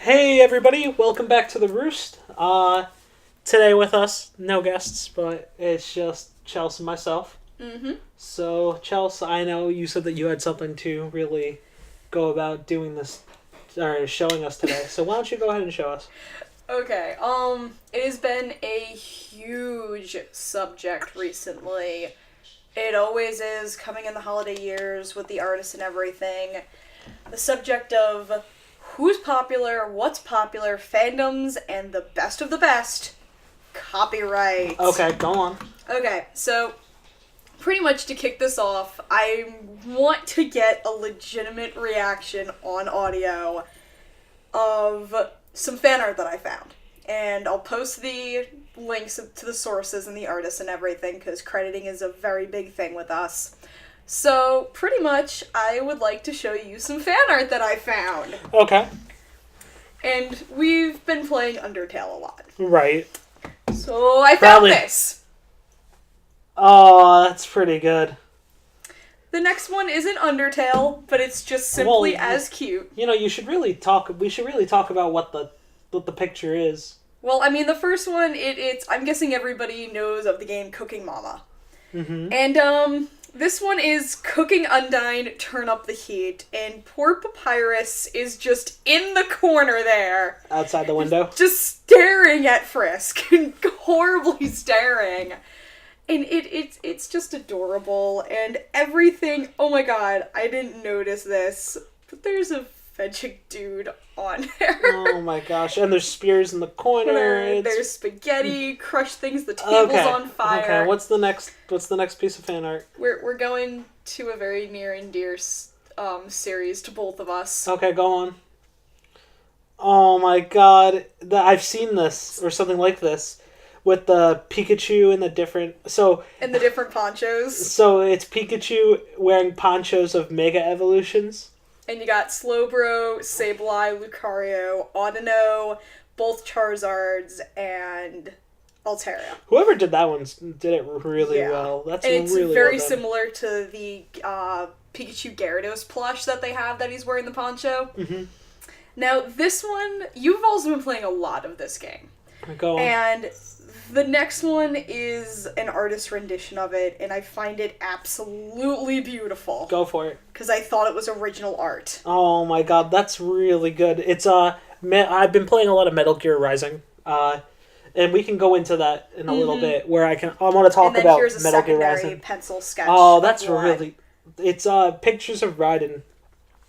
Hey everybody, welcome back to the Roost. Today with us, no guests, but it's just Chelsea and myself. Mm-hmm. So, Chelsea, I know you said that you had something to really go about doing this, or showing us today. So why don't you go ahead and show us? Okay, it has been a huge subject recently. It always is, coming in the holiday years with the artists and everything. The subject of who's popular, what's popular, fandoms, and the best of the best, copyright. Okay, go on. Okay, so pretty much to kick this off, I want to get a legitimate reaction on audio of some fan art that I found. And I'll post the links to the sources and the artists and everything, because crediting is a very big thing with us. So, pretty much, I would like to show you some fan art that I found. Okay. And we've been playing Undertale a lot. Right. So, I found this. Oh, that's pretty good. The next one isn't Undertale, but it's just simply as cute. You know, we should really talk about what the picture is. Well, I mean, the first one, it's I'm guessing everybody knows of the game Cooking Mama. Mm-hmm. And, this one is Cooking Undyne, Turn Up the Heat, and poor Papyrus is just in the corner there. Outside the window? Just staring at Frisk, horribly staring. And it's just adorable, and everything, oh my god, I didn't notice this, but there's a veggie dude on there. Oh my gosh, and there's spears in the corner. There's spaghetti, crushed things, the table's on fire. Okay, what's the next piece of fan art? We're going to a very near and dear series to both of us. Okay, go on. Oh my god, I've seen this, or something like this, with the Pikachu and the different ponchos. So it's Pikachu wearing ponchos of Mega Evolutions. And you got Slowbro, Sableye, Lucario, Audino, both Charizards, and Altaria. Whoever did that one did it really well. That's and it's really very well done. Similar to the Pikachu Gyarados plush that they have that he's wearing the poncho. Mm-hmm. Now, this one, you've also been playing a lot of this game. Go on. And the next one is an artist rendition of it, and I find it absolutely beautiful. Go for it. Because I thought it was original art. Oh my god, that's really good. It's I've been playing a lot of Metal Gear Rising, and we can go into that in a little bit. Where I want to talk about Metal Gear Rising. Pencil sketch. Oh, that's really. It's pictures of Raiden.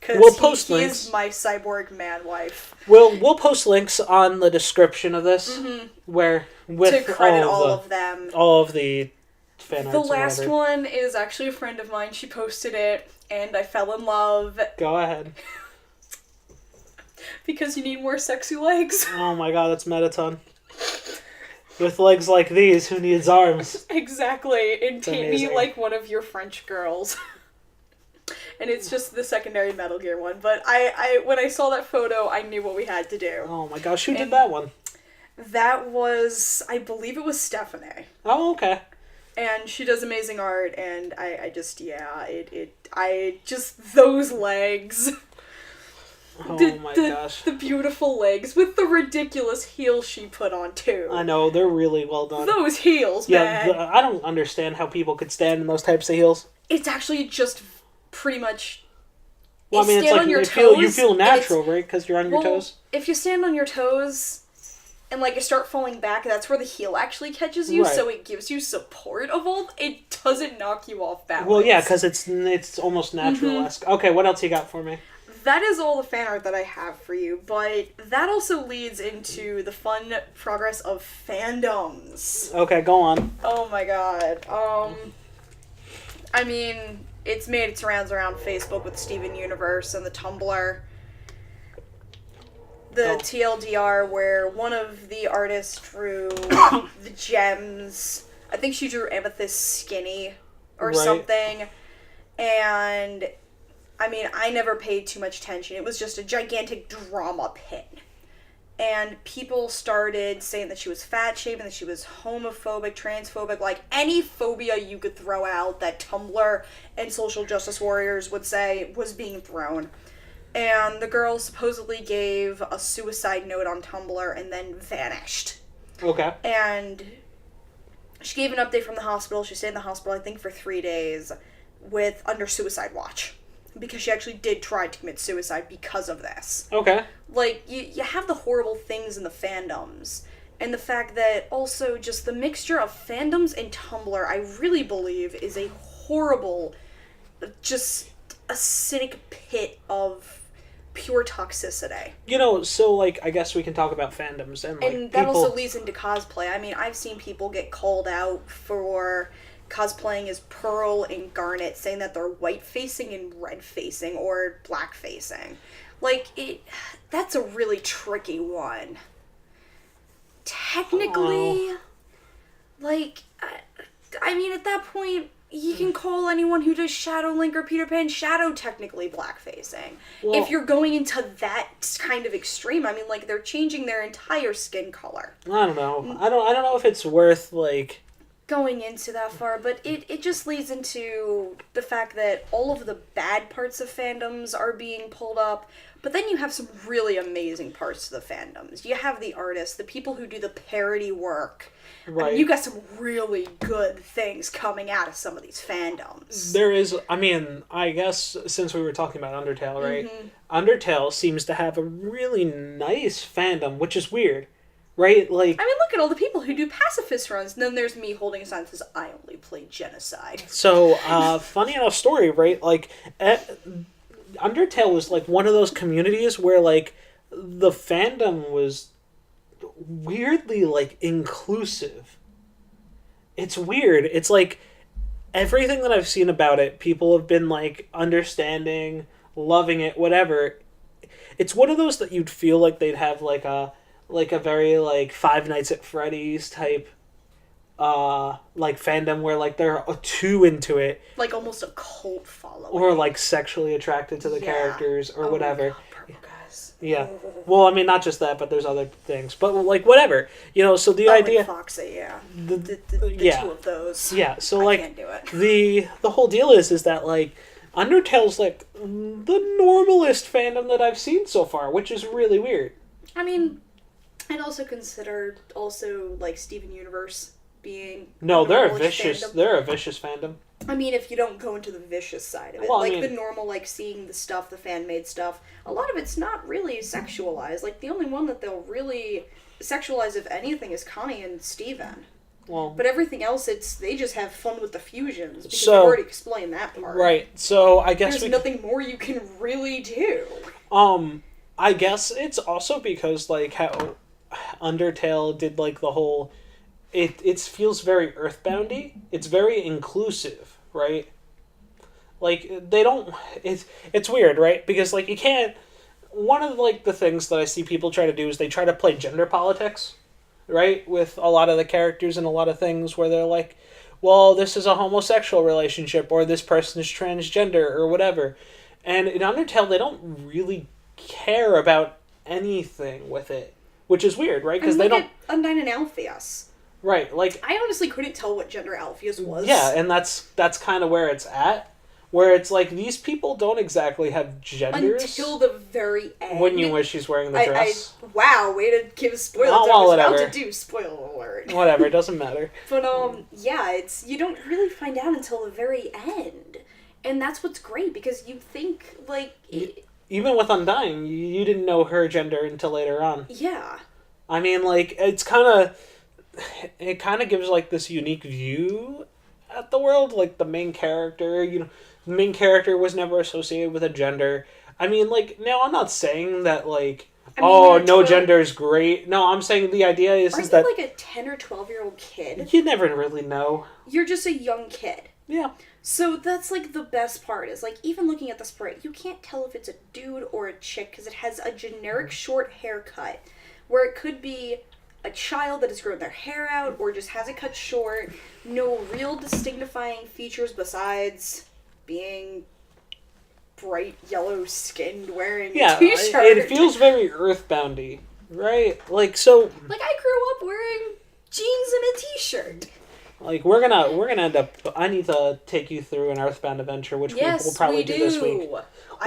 We'll post links. He is my cyborg man wife. We'll post links on the description of this, where with to credit all of them. All of the fan arts. The last one is actually a friend of mine. She posted it, and I fell in love. Go ahead. Because you need more sexy legs. Oh my god, that's Metaton. With legs like these, who needs arms? Exactly, and paint me like one of your French girls. And it's just the secondary Metal Gear one. But I when I saw that photo, I knew what we had to do. Oh my gosh, who did that one? That was, I believe it was Stephanie. Oh, okay. And she does amazing art, and I just, those legs. Oh my gosh. The beautiful legs with the ridiculous heels she put on, too. I know, they're really well done. Those heels, man. Yeah, I don't understand how people could stand in those types of heels. It's actually just pretty much... Well, I mean, it's like you feel natural, right? Because you're on your toes. If you stand on your toes and like you start falling back, that's where the heel actually catches you, so it gives you support of all. It doesn't knock you off balance. Well, yeah, because it's almost natural-esque. Okay, what else you got for me? That is all the fan art that I have for you, but that also leads into the fun progress of fandoms. Okay, go on. Oh my god. I mean, it's made its rounds around Facebook with Steven Universe and the Tumblr. The TLDR where one of the artists drew the gems. I think she drew Amethyst Skinny or something. And, I mean, I never paid too much attention. It was just a gigantic drama pin. And people started saying that she was fat-shaming, that she was homophobic, transphobic, like any phobia you could throw out that Tumblr and social justice warriors would say was being thrown. and the girl supposedly gave a suicide note on Tumblr and then vanished. Okay. And she gave an update from the hospital. She stayed in the hospital, I think, for 3 days under suicide watch. Because she actually did try to commit suicide because of this. Okay. Like, you have the horrible things in the fandoms. And the fact that also just the mixture of fandoms and Tumblr, I really believe, is a horrible, just acidic pit of pure toxicity. So, like, I guess we can talk about fandoms. And that also leads into cosplay. I mean, I've seen people get called out for cosplaying as Pearl and Garnet, saying that they're white-facing and red-facing, or black-facing. Like, that's a really tricky one. Technically, like, I mean, at that point, you can call anyone who does Shadow Link or Peter Pan Shadow technically black-facing. Well, if you're going into that kind of extreme, I mean, like, they're changing their entire skin color. I don't know. I don't know if it's worth, like, going into that far, but it just leads into the fact that all of the bad parts of fandoms are being pulled up, but then you have some really amazing parts to the fandoms. You have the artists, the people who do the parody work. Right. I mean, you got some really good things coming out of some of these fandoms. There is, I mean, I guess since we were talking about Undertale, right? Mm-hmm. Undertale seems to have a really nice fandom, which is weird. Right, like... I mean, look at all the people who do pacifist runs, and then there's me holding a sign that says, I only play genocide. So, funny enough story, right? Like, Undertale was, like, one of those communities where, like, the fandom was weirdly, like, inclusive. It's weird. It's, like, everything that I've seen about it, people have been, like, understanding, loving it, whatever. It's one of those that you'd feel like they'd have, like a very, like, Five Nights at Freddy's type, like, fandom where, like, they're too into it. Like, almost a cult following. Or, like, sexually attracted to the characters, or whatever. God, purple guys. Yeah. Well, I mean, not just that, but there's other things. But, like, whatever. So the idea... Foxy, yeah. The two of those. Yeah, so, like... I can't do it. The whole deal is that, like, Undertale's, like, the normalist fandom that I've seen so far, which is really weird. I mean... I'd also consider like Steven Universe being they're a vicious fandom. I mean, if you don't go into the vicious side of it, well, the normal, like, seeing the stuff, the fan made stuff, a lot of it's not really sexualized. Like, the only one that they'll really sexualize, if anything, is Connie and Steven. Well, but everything else, they just have fun with the fusions because they've already explained that part. Right. So I guess there's nothing more you can really do. I guess it's also because, like, how Undertale did, like, the whole... It feels very Earthboundy. It's very inclusive, right? Like, they don't... It's weird, right? Because, like, you can't... One of, like, the things that I see people try to do is they try to play gender politics, right? With a lot of the characters and a lot of things where they're like, well, this is a homosexual relationship, or this person is transgender, or whatever. And in Undertale, they don't really care about anything with it. Which is weird, right? Because they don't... Undyne and Alpheus. Right, like... I honestly couldn't tell what gender Alpheus was. Yeah, and that's kind of where it's at. Where it's like, these people don't exactly have genders. Until the very end. When you wish she's wearing the dress. Wow, way to give a spoiler. Well, I was whatever. about to do spoiler alert. Whatever, it doesn't matter. But, yeah, you don't really find out until the very end. And that's what's great, because you think, like... Even with Undyne, you didn't know her gender until later on. Yeah. I mean, like, it kind of gives, like, this unique view at the world. Like, the main character, the main character was never associated with a gender. I mean, like, now I'm not saying that, like, no gender is great. No, I'm saying the idea is that... Aren't you, like, a 10 or 12-year-old kid? You never really know. You're just a young kid. Yeah. So that's, like, the best part, is, like, even looking at the sprite, you can't tell if it's a dude or a chick, because it has a generic short haircut, where it could be a child that has grown their hair out, or just has it cut short, no real distinctifying features besides being bright yellow-skinned, wearing a t-shirt. It feels very Earthboundy, right? Like, so... Like, I grew up wearing jeans and a t-shirt. Like we're gonna end up. I need to take you through an Earthbound adventure, which we'll probably do this week. We'll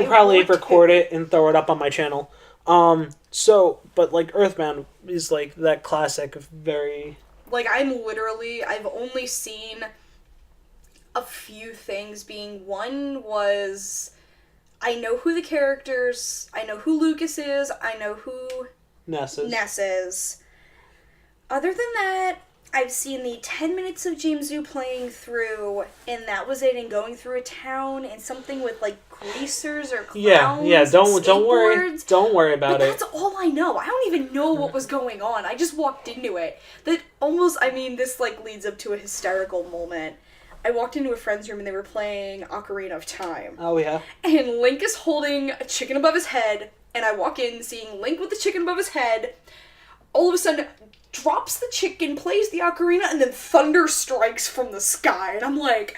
probably record it and throw it up on my channel. But like Earthbound is like that classic, very. Like I've only seen a few things. Being one was, I know who the characters. I know who Lucas is. I know who Ness is. Other than that, I've seen the 10 minutes of James Zoo playing through, and that was it, and going through a town, and something with, like, greasers or clowns. Yeah, don't worry about it. That's all I know. I don't even know what was going on. I just walked into it. This, like, leads up to a hysterical moment. I walked into a friend's room, and they were playing Ocarina of Time. Oh, yeah? And Link is holding a chicken above his head, and I walk in, seeing Link with the chicken above his head. All of a sudden, drops the chicken, plays the ocarina, and then thunder strikes from the sky. And I'm like,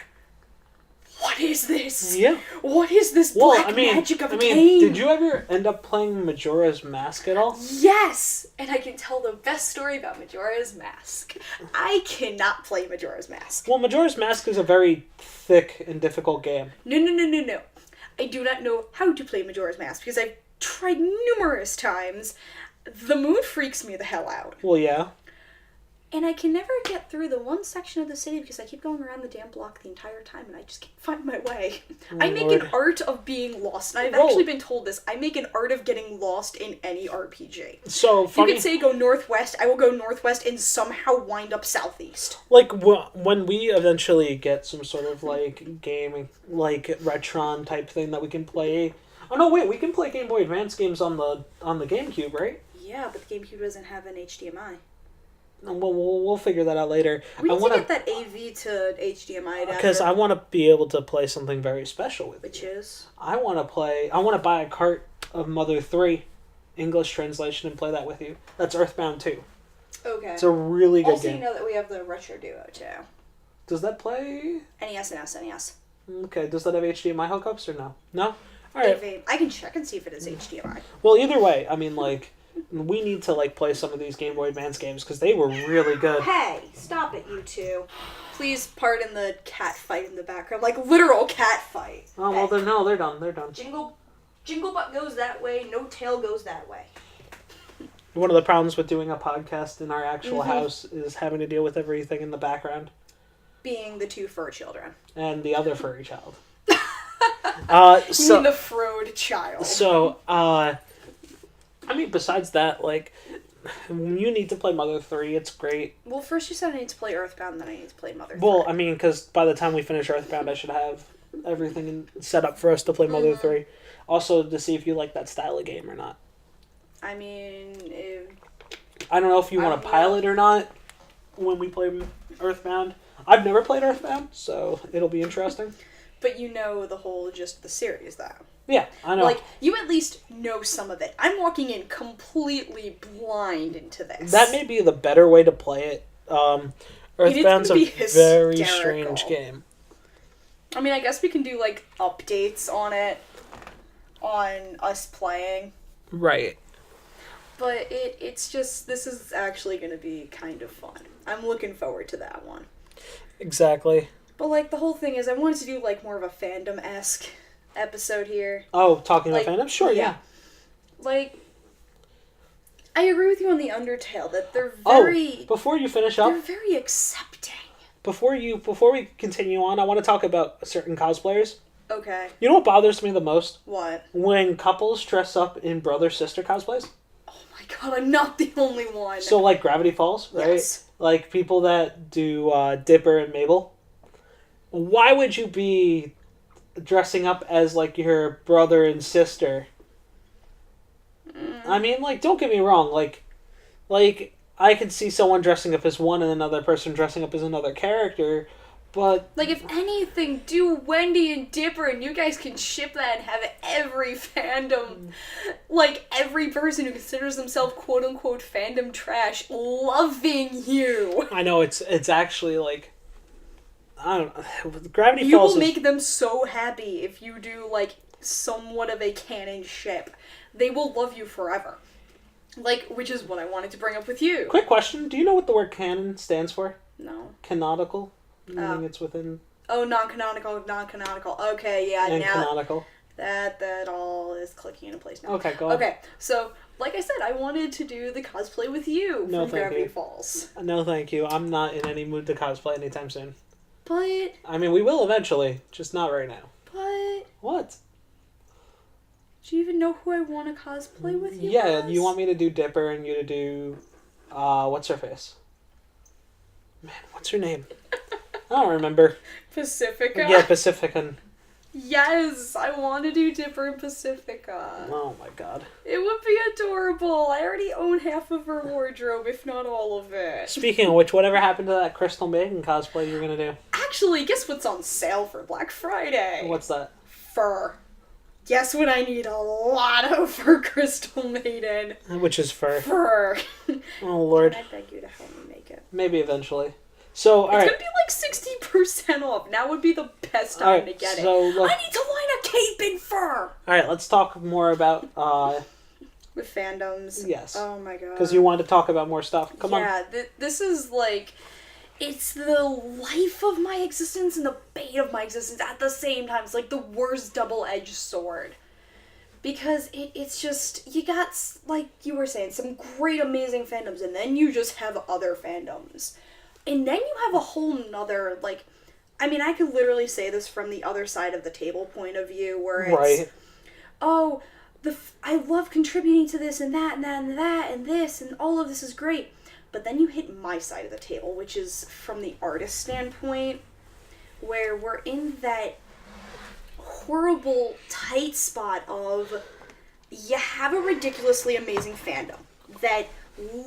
what is this? Yeah. What is this magic of a game? Did you ever end up playing Majora's Mask at all? Yes! And I can tell the best story about Majora's Mask. I cannot play Majora's Mask. Well, Majora's Mask is a very thick and difficult game. No. I do not know how to play Majora's Mask because I've tried numerous times. The moon freaks me the hell out. Well, yeah. And I can never get through the one section of the city because I keep going around the damn block the entire time and I just can't find my way. I make an art of being lost. And I've actually been told this. I make an art of getting lost in any RPG. So, funny. You could say go northwest, I will go northwest and somehow wind up southeast. Like, when we eventually get some sort of, like, game, like, Retron type thing that we can play... Oh, no, wait, we can play Game Boy Advance games on the GameCube, right? Yeah, but the GameCube doesn't have an HDMI. Well, we'll figure that out later. We need to get that AV to HDMI adapter. Because I want to be able to play something very special with Which you. is? I want to buy a cart of Mother 3 English translation and play that with you. That's Earthbound 2. Okay. It's a really good game. Also, you know that we have the Retro Duo, too. Does that play? NES and SNES. Okay, does that have HDMI hookups or no? No? Alright. AV. I can check and see if it is HDMI. Well, either way, I mean, like... We need to, like, play some of these Game Boy Advance games, because they were really good. Hey, stop it, you two. Please pardon the cat fight in the background. Like, literal cat fight. Oh, well, they're done. They're done. Jingle butt goes that way, no tail goes that way. One of the problems with doing a podcast in our actual house is having to deal with everything in the background. Being the two fur children. And the other furry child. You mean the Frode child. So, I mean, besides that, like, you need to play Mother 3, it's great. Well, first you said I need to play Earthbound, then I need to play Mother 3. Well, I mean, because by the time we finish Earthbound, I should have everything set up for us to play Mother 3. Also, to see if you like that style of game or not. I mean, I don't know if you want to pilot or not when we play Earthbound. I've never played Earthbound, so it'll be interesting. But you know the whole, just the series, though. Yeah, I know. Like, you at least know some of it. I'm walking in completely blind into this. That may be the better way to play it. Earthbound's a very strange game. I mean, I guess we can do, like, updates on it, on us playing. Right. But it's just, this is actually going to be kind of fun. I'm looking forward to that one. Exactly. But, like, the whole thing is, I wanted to do, like, more of a fandom-esque episode here. Oh, talking about fandom? Sure, yeah. Like, I agree with you on the Undertale, that they're very... Oh, before you finish up... They're very accepting. Before we continue on, I want to talk about certain cosplayers. Okay. You know what bothers me the most? What? When couples dress up in brother-sister cosplays. Oh my god, I'm not the only one. So, like, Gravity Falls, right? Yes. Like, people that do Dipper and Mabel. Why would you be dressing up as, like, your brother and sister? I mean, like, don't get me wrong, like, I could see someone dressing up as one and another person dressing up as another character, but... Like, if anything, do Wendy and Dipper and you guys can ship that and have every fandom, like, every person who considers themselves quote-unquote fandom trash loving you. I know, it's actually, like... I don't know. Gravity Falls You will make them so happy if you do, like, somewhat of a canon ship. They will love you forever. Like, which is what I wanted to bring up with you. Quick question. Do you know what the word canon stands for? No. Canonical, meaning it's within. Oh, non-canonical. Okay, yeah, And now canonical. that all is clicking into place now. Okay, go on. Okay, so like I said, I wanted to do the cosplay with you No, from thank Gravity you. Falls. No, thank you. I'm not in any mood to cosplay anytime soon. But I mean, we will eventually, just not right now. But What? do you even know who I want to cosplay with you? Yeah, as? you want me to do Dipper and you to do, what's her face? Man, what's her name? I don't remember. Pacifica? Yeah, Pacifican. Yes, I want to do Dipper and Pacifica. Oh my god. It would be adorable. I already own half of her wardrobe, if not all of it. Speaking of which, whatever happened to that Crystal Maiden cosplay you were gonna do? Actually, guess what's on sale for Black Friday? What's that? Fur. Guess what I need a lot of for Crystal Maiden? Which is fur. Fur. Oh lord. I beg you to help me make it. Maybe eventually. So, alright. It's gonna be like 60% off. Now would be the best time to get so it. look, I need to line a cape in fur! alright, let's talk more about, With fandoms. yes. Oh my god. Because you wanted to talk about more stuff. Come on. Yeah, this is like... It's the life of my existence and the bane of my existence at the same time. It's like the worst double-edged sword. Because it's just... You got, like you were saying, some great, amazing fandoms, and then you just have other fandoms. And then you have a whole nother, like... I mean, I could literally say this from the other side of the table point of view, where it's... Right. Oh, I love contributing to this and that and that and that and this, and all of this is great. But then you hit my side of the table, which is from the artist standpoint, where we're in that horrible, tight spot of you have a ridiculously amazing fandom that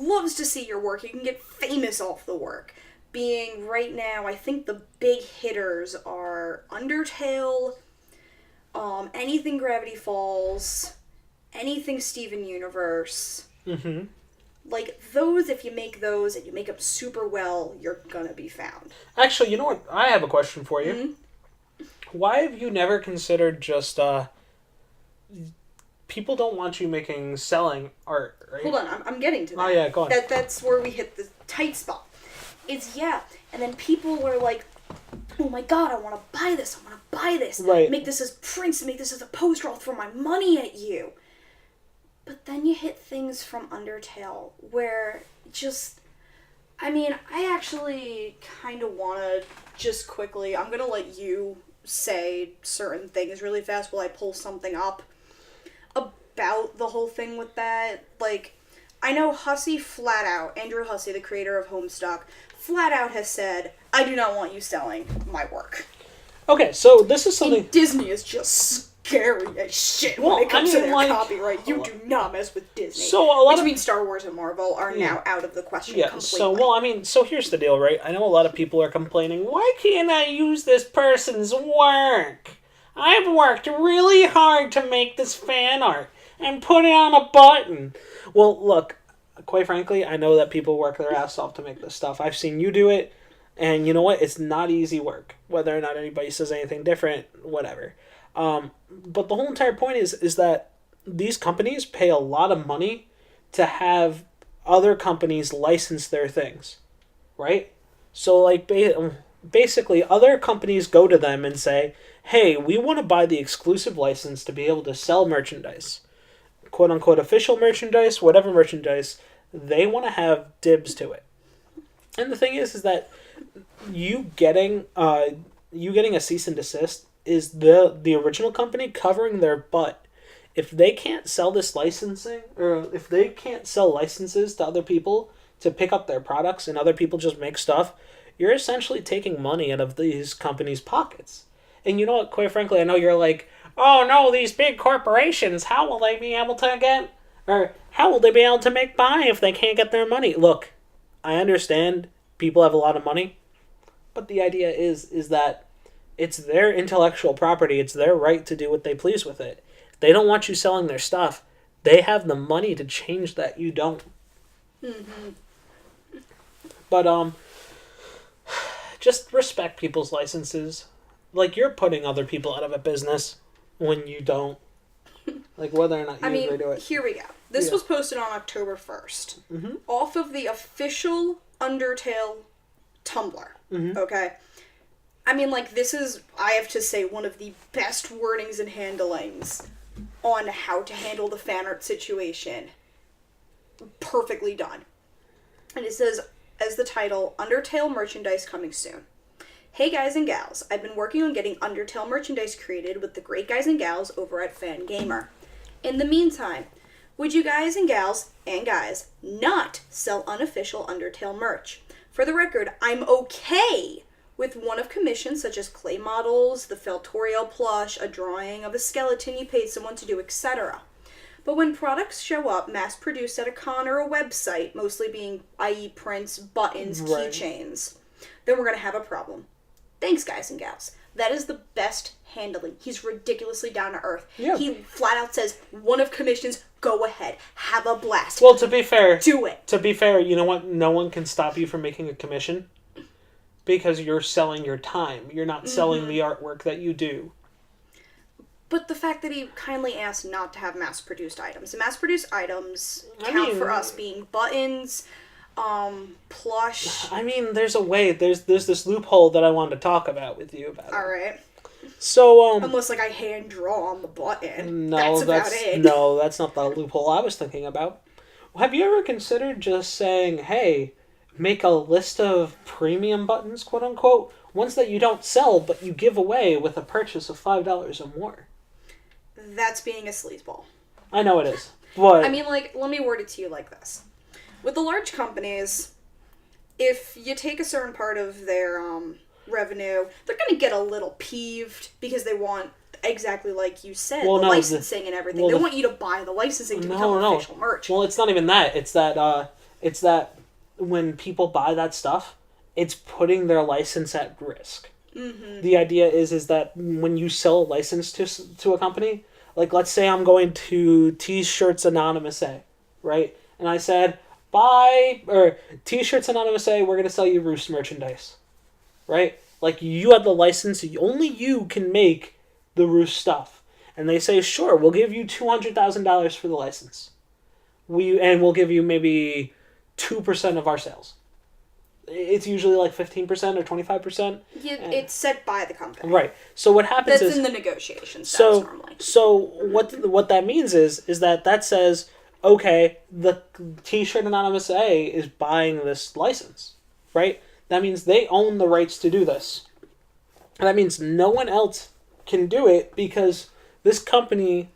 loves to see your work. You can get famous off the work. Being right now, I think the big hitters are Undertale, anything Gravity Falls, anything Steven Universe. Mm-hmm. Like, those, if you make those and you make them super well, you're gonna be found. Actually, you know what? I have a question for you. Mm-hmm. Why have you never considered just, people don't want you selling art, right? Hold on, I'm getting to that. Oh, yeah, go on. That's where we hit the tight spot. And then people were like, oh my god, I want to buy this, Right. Make this as prints, make this as a poster, I'll throw my money at you. But then you hit things from Undertale where just... I mean, I actually kind of want to just quickly... I'm going to let you say certain things really fast while I pull something up about the whole thing with that. Like, I know Hussey flat out, Andrew Hussey, the creator of Homestuck, flat out has said, I do not want you selling my work. Okay, so this is something... And Disney is just scary as shit when it comes to their copyright. You do not mess with Disney. So a lot Which means Star Wars and Marvel are now out of the question completely. So here's the deal, right? I know a lot of people are complaining, why can't I use this person's work? I've worked really hard to make this fan art and put it on a button. Well, look, quite frankly, I know that people work their ass off to make this stuff. I've seen you do it, and you know what? It's not easy work. Whether or not anybody says anything different, whatever. But the whole entire point is that these companies pay a lot of money to have other companies license their things, right? So, like, basically, other companies go to them and say, hey, we want to buy the exclusive license to be able to sell merchandise. Quote-unquote official merchandise, whatever merchandise, they want to have dibs to it. And the thing is that you getting a cease and desist is the original company covering their butt. If they can't sell this licensing, or if they can't sell licenses to other people to pick up their products and other people just make stuff, you're essentially taking money out of these companies' pockets. And you know what, quite frankly, I know you're like, oh no, these big corporations, how will they be able to make buy if they can't get their money? Look, I understand people have a lot of money, but the idea is that it's their intellectual property. It's their right to do what they please with it. They don't want you selling their stuff. They have the money to change that. You don't. Mm-hmm. But, just respect people's licenses. Like, you're putting other people out of a business when you don't. Like, whether or not you agree to it. Here we go. This was posted on October 1st. Mm-hmm. Off of the official Undertale Tumblr. Mm-hmm. Okay? I mean, like, this is, I have to say, one of the best wordings and handlings on how to handle the fan art situation. Perfectly done. And it says, as the title, Undertale merchandise coming soon. Hey guys and gals, I've been working on getting Undertale merchandise created with the great guys and gals over at Fangamer. In the meantime, would you guys and gals and guys not sell unofficial Undertale merch? For the record, I'm okay with one-off commissions such as clay models, the Feltoriel plush, a drawing of a skeleton you paid someone to do, etc. But when products show up mass-produced at a con or a website, mostly being, i.e. prints, buttons, Right. keychains, then we're going to have a problem. Thanks, guys and gals. That is the best handling. He's ridiculously down to earth. Yeah. He flat out says, one-of commissions, go ahead. Have a blast. Well, to be fair, Do it. To be fair, you know what? No one can stop you from making a commission because you're selling your time. You're not selling the artwork that you do. But the fact that he kindly asked not to have mass-produced items. The mass-produced items count for us being buttons, plush. I mean, there's a way. There's this loophole that I wanted to talk about with you about. Alright. So, Unless, like, I hand draw on the button. no, That's about it. No, that's not the loophole I was thinking about. Have you ever considered just saying, hey, make a list of premium buttons, quote unquote, ones that you don't sell, but you give away with a purchase of $5 or more? That's being a sleazeball. I know it is, but I mean, like, let me word it to you like this. With the large companies, if you take a certain part of their revenue, they're going to get a little peeved because they want, exactly like you said, Well, the no, licensing and everything. They want you to buy the licensing to become official merch. Well, it's not even that. It's that when people buy that stuff, it's putting their license at risk. Mm-hmm. The idea is that when you sell a license to a company, like let's say I'm going to T-Shirts Anonymous A, right? And I said, T-Shirts Anonymous A, we're going to sell you Roost merchandise, right? Like you have the license, only you can make the Roost stuff. And they say, sure, we'll give you $200,000 for the license. We'll give you maybe 2% of our sales. It's usually like 15% or 25%. It's set by the company. Right. So what happens That's is... in the negotiations normally. So what that means is that says, okay, the T-Shirt Anonymous A is buying this license, right? That means they own the rights to do this. And that means no one else can do it because this company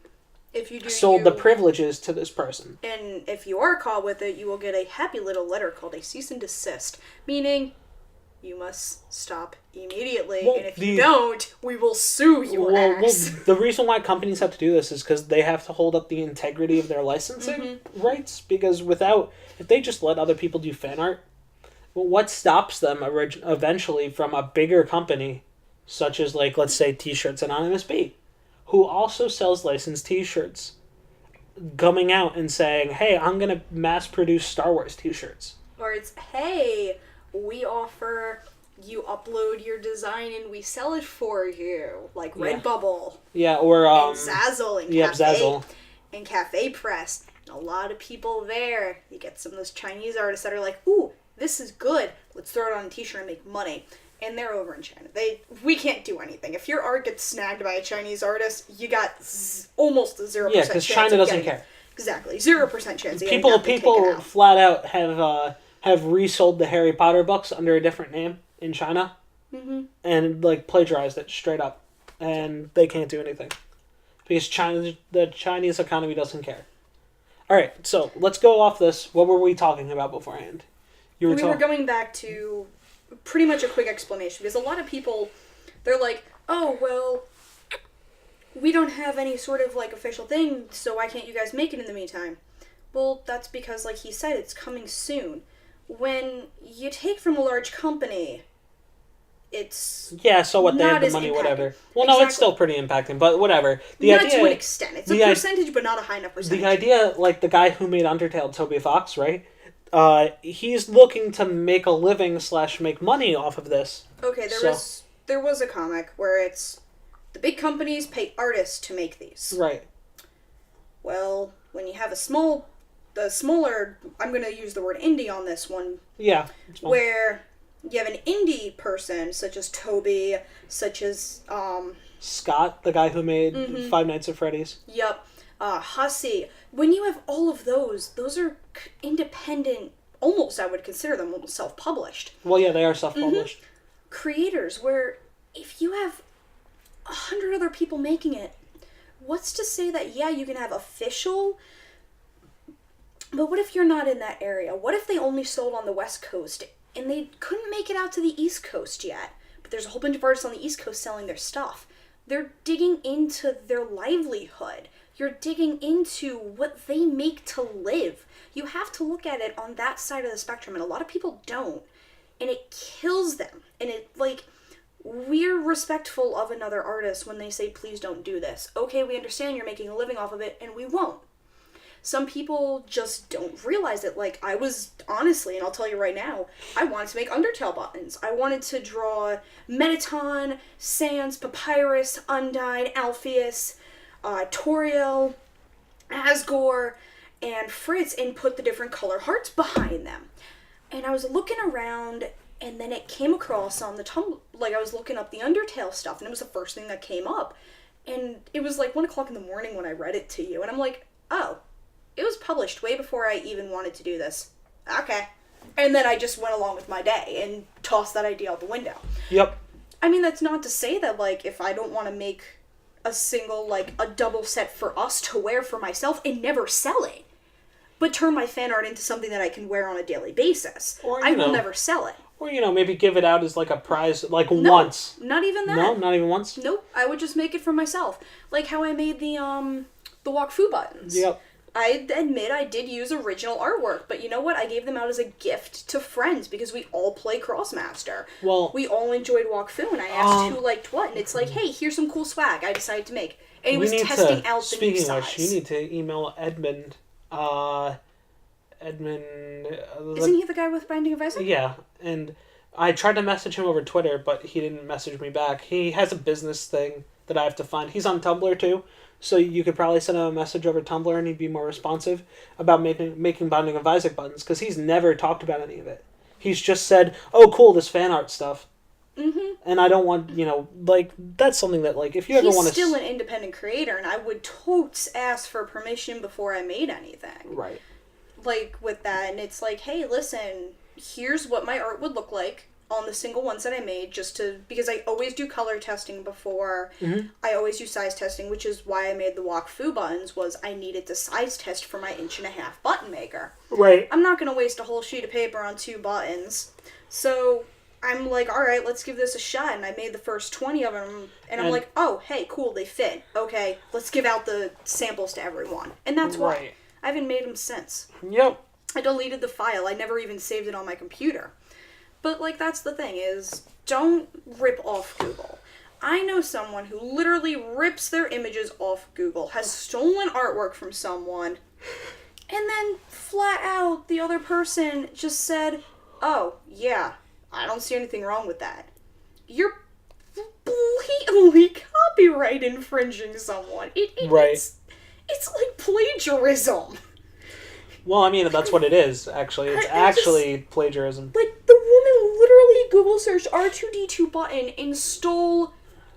sold the privileges to this person. And if you are caught with it, you will get a happy little letter called a cease and desist, meaning you must stop immediately, and if you don't, we will sue your ass. Well, the reason why companies have to do this is because they have to hold up the integrity of their licensing rights, because if they just let other people do fan art, well, what stops them eventually from a bigger company, such as, like, let's say T-Shirts Anonymous B, who also sells licensed T-shirts, coming out and saying, hey, I'm going to mass produce Star Wars T-shirts. Or it's, hey, we offer, you upload your design and we sell it for you. Like Redbubble. Yeah, or... and Zazzle and Zazzle. And Cafe Press. And a lot of people there. You get some of those Chinese artists that are like, ooh, this is good. Let's throw it on a t-shirt and make money. And they're over in China. We can't do anything. If your art gets snagged by a Chinese artist, you got almost a 0% chance. Yeah, because China doesn't care. Exactly, 0% chance. People flat out have resold the Harry Potter books under a different name in China, and like plagiarized it straight up, and they can't do anything because the Chinese economy doesn't care. All right, so let's go off this. What were we talking about beforehand? We were going back to pretty much a quick explanation, because a lot of people, they're like, oh, well, we don't have any sort of, like, official thing, so why can't you guys make it in the meantime? Well, that's because, like he said, it's coming soon. When you take from a large company, it's so what, they have the money, impacting. whatever. Well, no, it's still pretty impacting, but whatever. Not to an extent. It's a percentage, but not a high enough percentage. The idea, like the guy who made Undertale, Toby Fox, right? He's looking to make a living / make money off of this. Okay, there was a comic where it's the big companies pay artists to make these. Right. Well, when you have the smaller, I'm going to use the word indie on this one. Yeah. Where You have an indie person, such as Toby, such as, Scott, the guy who made Five Nights at Freddy's. Yep. Hussey. When you have all of those are independent, almost, I would consider them almost self-published. Well, yeah, they are self-published. Creators, where if you have 100 other people making it, what's to say that, yeah, you can have official, but what if you're not in that area? What if they only sold on the West Coast and they couldn't make it out to the East Coast yet? But there's a whole bunch of artists on the East Coast selling their stuff. They're digging into their livelihood. You're digging into what they make to live. You have to look at it on that side of the spectrum, and a lot of people don't. And it kills them. And it, like, we're respectful of another artist when they say, please don't do this. Okay, we understand you're making a living off of it, and we won't. Some people just don't realize it. Like, I was, honestly, and I'll tell you right now, I wanted to make Undertale buttons. I wanted to draw Mettaton, Sans, Papyrus, Undyne, Alpheus, Toriel, Asgore, and Fritz, and put the different color hearts behind them. And I was looking around, and then it came across on the Tumblr, like, I was looking up the Undertale stuff, and it was the first thing that came up. And it was like 1 o'clock in the morning when I read it to you, and I'm like, oh, it was published way before I even wanted to do this. Okay. And then I just went along with my day and tossed that idea out the window. Yep. I mean, that's not to say that, like, if I don't want to make a single, like, a double set for us to wear for myself and never sell it, but turn my fan art into something that I can wear on a daily basis, or, I will never sell it. Or, maybe give it out as, like, a prize, like, once. Not even that. No, not even once? Nope. I would just make it for myself. Like how I made the Wakfu buttons. Yep. I admit I did use original artwork, but you know what? I gave them out as a gift to friends because we all play Crossmaster. Well, we all enjoyed Wakfu, and I asked who liked what, and it's like, hey, here's some cool swag I decided to make. And it was testing out the new size. Speaking of which, you need to email Edmund. Isn't he the guy with Binding of Isaac? Yeah, and I tried to message him over Twitter, but he didn't message me back. He has a business thing that I have to find. He's on Tumblr, too. So you could probably send him a message over Tumblr and he'd be more responsive about making Binding of Isaac buttons, because he's never talked about any of it. He's just said, oh, cool, this fan art stuff. Mm-hmm. And I don't want, like, that's something that, like, if you ever want to... He's still an independent creator, and I would totes ask for permission before I made anything. Right. Like, with that, and it's like, hey, listen, here's what my art would look like on the single ones that I made, because I always do color testing before. Mm-hmm. I always do size testing, which is why I made the Wakfu buttons, was I needed to size test for my 1.5" button maker. Right. I'm not going to waste a whole sheet of paper on 2 buttons. So I'm like, alright, let's give this a shot, and I made the first 20 of them, and I'm like, oh, hey, cool, they fit. Okay, let's give out the samples to everyone. And that's why. I haven't made them since. Yep. I deleted the file. I never even saved it on my computer. But, like, that's the thing, is don't rip off Google. I know someone who literally rips their images off Google, has stolen artwork from someone, and then flat out the other person just said, oh, yeah, I don't see anything wrong with that. You're blatantly copyright infringing someone. Right. It's like plagiarism. Well, I mean, that's what it is, actually. It's actually plagiarism. Like, the woman literally Google searched R2D2 button and stole...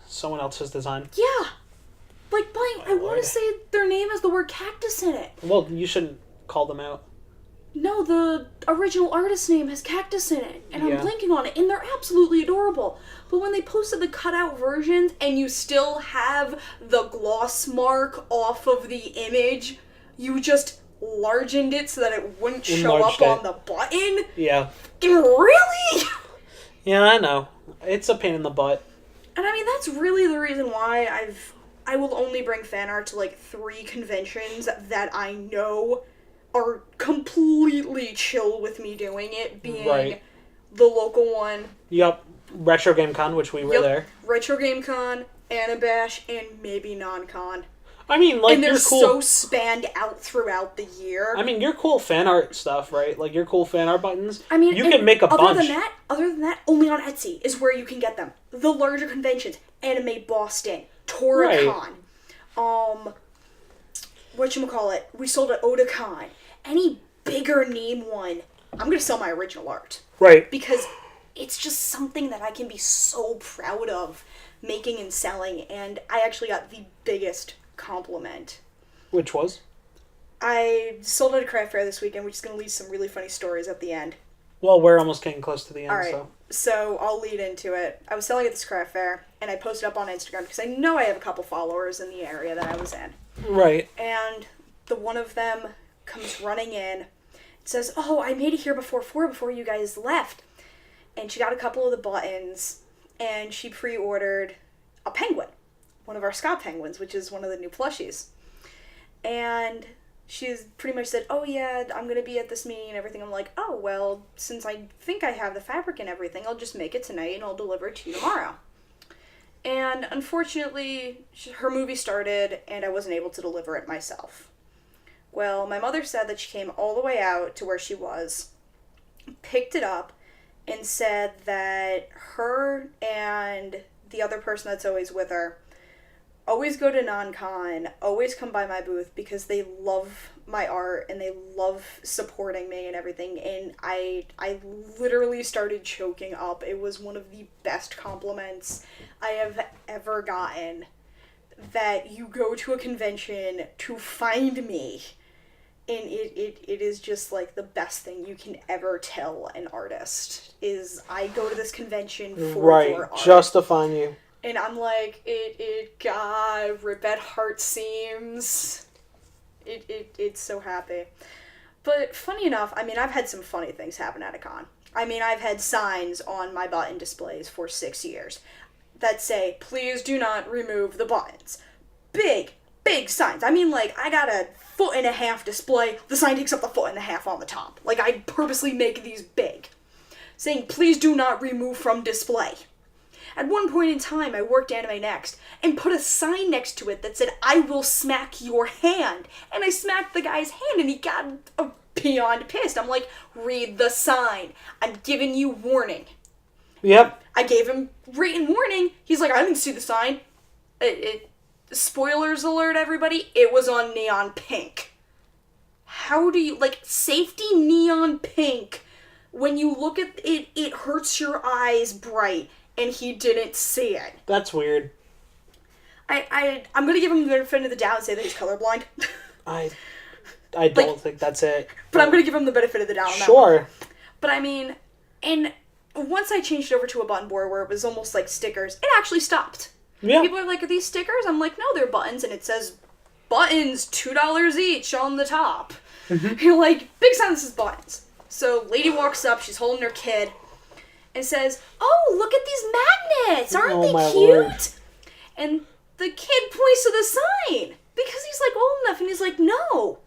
someone else's design. Yeah. Like, I want to say their name has the word cactus in it. Well, you shouldn't call them out. No, the original artist's name has cactus in it, and I'm blanking on it, and they're absolutely adorable. But when they posted the cutout versions, and you still have the gloss mark off of the image, you just largened it so that it wouldn't show up on the button? Yeah. Really? Yeah, I know. It's a pain in the butt. And I mean, that's really the reason why I will only bring fan art to, like, 3 conventions that I know are completely chill with me doing it, being the local one. Yep. Retro Game Con, which we were there. Retro Game Con, Anabash, and maybe Non-Con. I mean, like, and they're you're cool. so spanned out throughout the year. I mean, your cool fan art stuff, right? Like, your cool fan art buttons. I mean, you can make a bunch. Other than that, only on Etsy is where you can get them. The larger conventions, Anime Boston, Toricon, whatchamacallit, we sold at Otakon. Any bigger name one, I'm gonna sell my original art. Right. Because it's just something that I can be so proud of making and selling, and I actually got the biggest compliment. Which was? I sold at a craft fair this weekend, which is going to lead some really funny stories at the end. Well, we're almost getting close to the end, Alright, so I'll lead into it. I was selling at this craft fair, and I posted up on Instagram because I know I have a couple followers in the area that I was in. Right. And the one of them comes running in, says, "Oh, I made it here before 4 before you guys left." And she got a couple of the buttons, and she pre-ordered a penguin, one of our Scott penguins, which is one of the new plushies. And she's pretty much said, "Oh yeah, I'm going to be at this meeting and everything." I'm like, "Oh, well, since I think I have the fabric and everything, I'll just make it tonight and I'll deliver it to you tomorrow." And unfortunately, her movie started and I wasn't able to deliver it myself. Well, my mother said that she came all the way out to where she was, picked it up, and said that her and the other person that's always with her always go to non-con, always come by my booth because they love my art and they love supporting me and everything. And I literally started choking up. It was one of the best compliments I have ever gotten, that you go to a convention to find me. And it is just like the best thing you can ever tell an artist is, I go to this convention for your art. Just to find you. And I'm like, God, rip at heart seams. It's so happy. But funny enough, I mean, I've had some funny things happen at a con. I mean, I've had signs on my button displays for 6 years that say, "Please do not remove the buttons." Big signs. I mean, like, I got a 1.5 display. The sign takes up the 1.5 on the top. Like, I purposely make these big, saying, "Please do not remove from display." At one point in time, I worked Anime Next and put a sign next to it that said, "I will smack your hand." And I smacked the guy's hand and he got beyond pissed. I'm like, "Read the sign. I'm giving you warning." Yep. I gave him written warning. He's like, "I didn't see the sign." Spoilers alert, everybody. It was on neon pink. How do you, like, safety neon pink, when you look at it, it hurts your eyes bright. And he didn't see it. That's weird. I'm gonna give him the benefit of the doubt and say that he's colorblind. I don't think that's it. But I'm gonna give him the benefit of the doubt on that Sure. one. But I mean, and once I changed it over to a button board where it was almost like stickers, it actually stopped. Yeah. People are like, "Are these stickers?" I'm like, "No, they're buttons," and it says buttons, $2 each on the top. Mm-hmm. You're like, big sign that says buttons. So lady walks up, she's holding her kid, and says, "Oh, look at these magnets! Aren't they cute?" Lord. And the kid points to the sign because he's like old enough, and he's like, "No."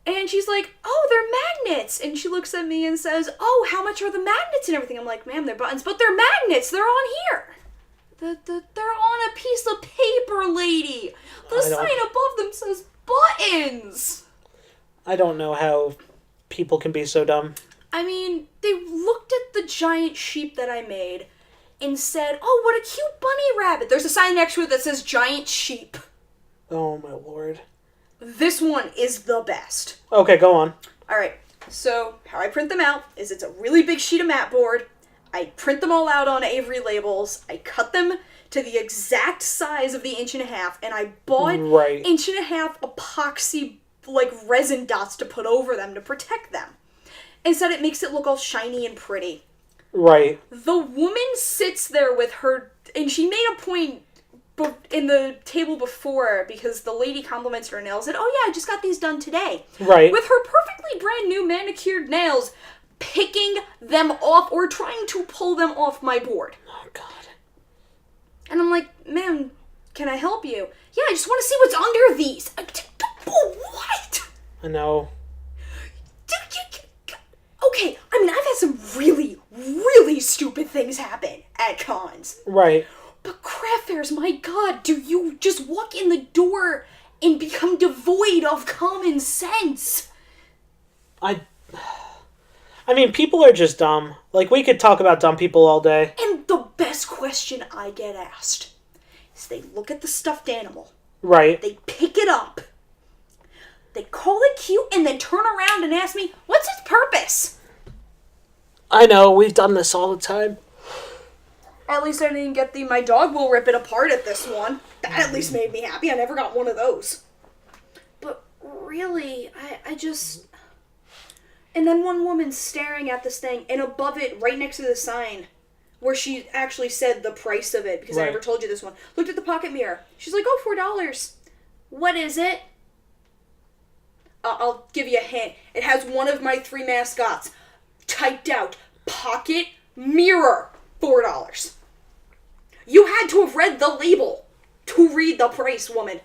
And she's like, "Oh, they're magnets." And she looks at me and says, "Oh, how much are the magnets and everything?" I'm like, "Ma'am, they're buttons." "But they're magnets. They're on here." They're on a piece of paper, lady. The sign above them says buttons. I don't know how people can be so dumb. I mean, they looked at the giant sheep that I made and said, "Oh, what a cute bunny rabbit." There's a sign next to it that says giant sheep. Oh, my lord. This one is the best. Okay, go on. Alright, so how I print them out is it's a really big sheet of mat board. I print them all out on Avery labels. I cut them to the exact size of the 1.5 inch, and I bought 1.5 inch epoxy, like, resin dots to put over them to protect them. Instead, it makes it look all shiny and pretty. Right. The woman sits there with her, and she made a point in the table before, because the lady compliments her nails, and, "Oh yeah, I just got these done today." Right. With her perfectly brand new manicured nails, picking them off or trying to pull them off my board. Oh, God. And I'm like, "Ma'am, can I help you?" "Yeah, I just want to see what's under these." What? I know. Okay, I mean, I've had some really, really stupid things happen at cons. Right. But craft fairs, my God, do you just walk in the door and become devoid of common sense? I mean, people are just dumb. Like, we could talk about dumb people all day. And the best question I get asked is they look at the stuffed animal. Right. They pick it up. They call it cute and then turn around and ask me, "What's its purpose?" I know, we've done this all the time. At least I didn't get the my dog will rip it apart at this one. That at least made me happy. I never got one of those. But really, I just... And then one woman staring at this thing, and above it, right next to the sign, where she actually said the price of it, because I never told you this one, looked at the pocket mirror. She's like, oh, $4. What is it? I'll give you a hint. It has one of my 3 mascots typed out. Pocket mirror. $4. You had to have read the label to read the price, woman.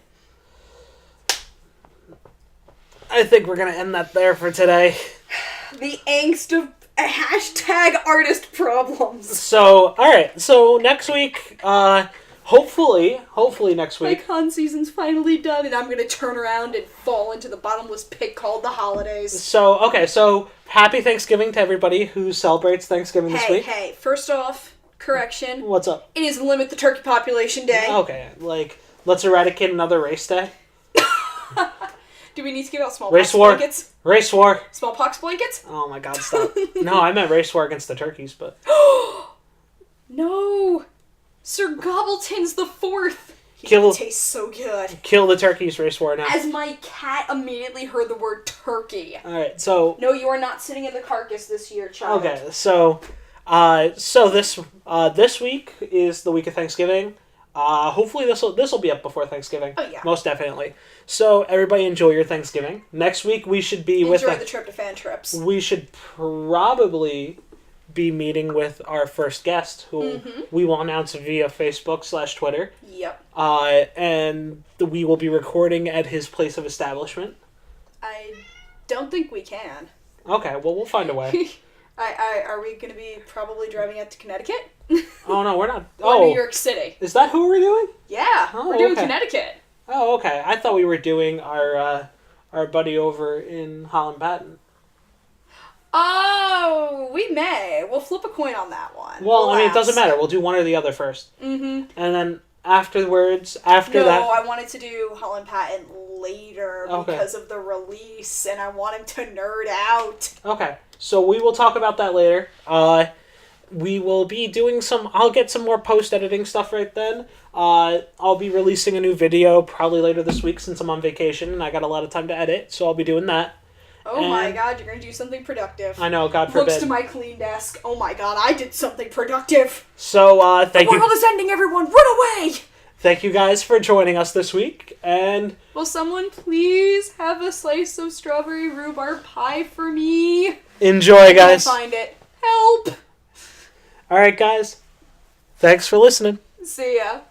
I think we're going to end that there for today. The angst of hashtag artist problems. So, alright. So, next week, hopefully next week. My con season's finally done, and I'm going to turn around and fall into the bottomless pit called the holidays. So, okay. So, happy Thanksgiving to everybody who celebrates Thanksgiving this week. Hey, first off... Correction. What's up? It is Limit the Turkey Population Day. Okay, let's eradicate another race day. Do we need to give out smallpox blankets? Race war. Smallpox blankets? Oh my god, stop. No, I meant race war against the turkeys, but... No! Sir Gobbleton's the 4th. He tastes so good. Kill the turkeys, race war now. As my cat immediately heard the word turkey. Alright, so... No, you are not sitting in the carcass this year, child. Okay, so this week is the week of Thanksgiving. Hopefully this will be up before Thanksgiving. Oh yeah, most definitely. So everybody enjoy your Thanksgiving. Next week we should be enjoy the tryptophan trips. We should probably be meeting with our first guest, who we will announce via Facebook/Twitter. Yep. And we will be recording at his place of establishment. I don't think we can. Okay, well we'll find a way. Are we going to be probably driving out to Connecticut? Oh, no, we're not. Or New York City. Is that who we're doing? Yeah, we're doing Connecticut. Oh, okay. I thought we were doing our buddy over in Holland Batten. Oh, we may. We'll flip a coin on that one. Well, I mean, it doesn't matter. We'll do one or the other first. Mm-hmm. And then afterwards, after that... No, I wanted to do Holland Patent later because of the release, and I want him to nerd out. Okay. So we will talk about that later. We will be doing I'll get some more post-editing stuff right then. I'll be releasing a new video probably later this week since I'm on vacation and I got a lot of time to edit, so I'll be doing that. Oh my god, you're going to do something productive. I know, God forbid. Looks to my clean desk. Oh my god, I did something productive. So, thank you. The world is ending, everyone. Run away! Thank you guys for joining us this week, and... Will someone please have a slice of strawberry rhubarb pie for me? Enjoy, guys. I can't find it. Help! Alright, guys. Thanks for listening. See ya.